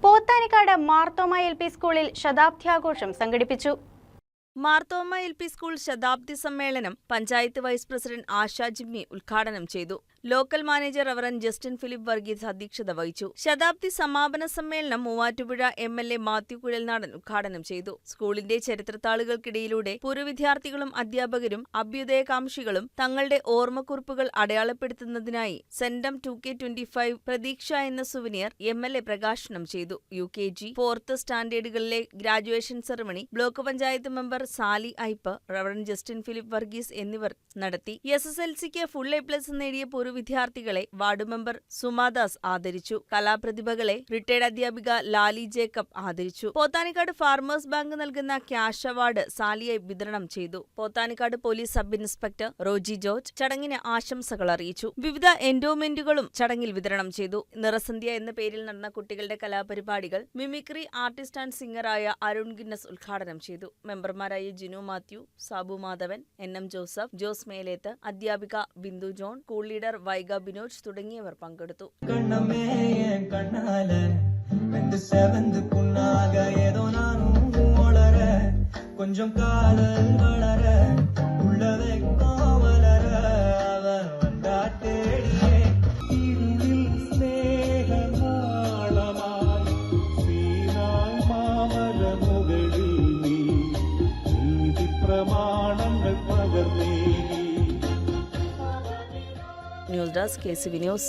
Pothanikkad Marthoma L P സ്കൂളിൽ ശതാബ്ദ്യാഘോഷം സംഘടിപ്പിച്ചു. Marthoma L P school ശതാബ്ദി സമ്മേളനം പഞ്ചായത്ത് വൈസ് പ്രസിഡന്റ് ആശ ജിമ്മി ഉദ്ഘാടനം ചെയ്തു. Local manager reverend Justin Philip Varghese അധ്യക്ഷത വഹിച്ചു. ശതാബ്ദി സമാപന സമ്മേളനം മൂവാറ്റുപുഴ MLA മാത്യു കുഴൽനാടൻ ഉദ്ഘാടനം ചെയ്തു. സ്കൂളിന്റെ ചരിത്രത്താളുകൾക്കിടയിലൂടെ പൂർവ്വ വിദ്യാർത്ഥികളും അധ്യാപകരും അഭ്യുദയകാംക്ഷികളും തങ്ങളുടെ ഓർമ്മക്കുറിപ്പുകൾ അടയാളപ്പെടുത്തുന്നതിനായി സെന്റം 2K25 പ്രതീക്ഷ എന്ന സുവനിയർ MLA പ്രകാശനം ചെയ്തു. UKG 4th സ്റ്റാൻഡേർഡുകളിലെ graduation ceremony block panchayat member Sally Ipe, reverend Justin Philip Varghese എന്നിവർ നടത്തി. SSLCക്ക് ഫുൾ A+ നേടിയ പൂർവ്വ വിദ്യാർത്ഥികളെ വാർഡ് മെമ്പർ സുമാദാസ് ആദരിച്ചു. കലാപ്രതിഭകളെ റിട്ടയർഡ് അധ്യാപിക ലാലി ജേക്കബ് ആദരിച്ചു. പോത്താനിക്കാട് ഫാർമേഴ്സ് ബാങ്ക് നൽകുന്ന ക്യാഷ് അവാർഡ് സാലിയെ വിതരണം ചെയ്തു. Pothanikkad police sub inspector Roji George ചടങ്ങിന് ആശംസകൾ അറിയിച്ചു. വിവിധ എൻഡോമെന്റുകളും ചടങ്ങിൽ വിതരണം ചെയ്തു. നിറസന്ധ്യ എന്ന പേരിൽ നടന്ന കുട്ടികളുടെ കലാപരിപാടികൾ മിമിക്രി ആർട്ടിസ്റ്റ് ആൻഡ് സിംഗറായ അരുൺ ഗിന്നസ് ഉദ്ഘാടനം ചെയ്തു. മെമ്പർമാരായ Jinu Mathew, Sabu Madhavan, NM Joseph, Jose Melethu, അധ്യാപിക Bindu John, school leader Vaiga Binoj തുടങ്ങിയവർ പങ്കെടുത്തു. News desk KCV news.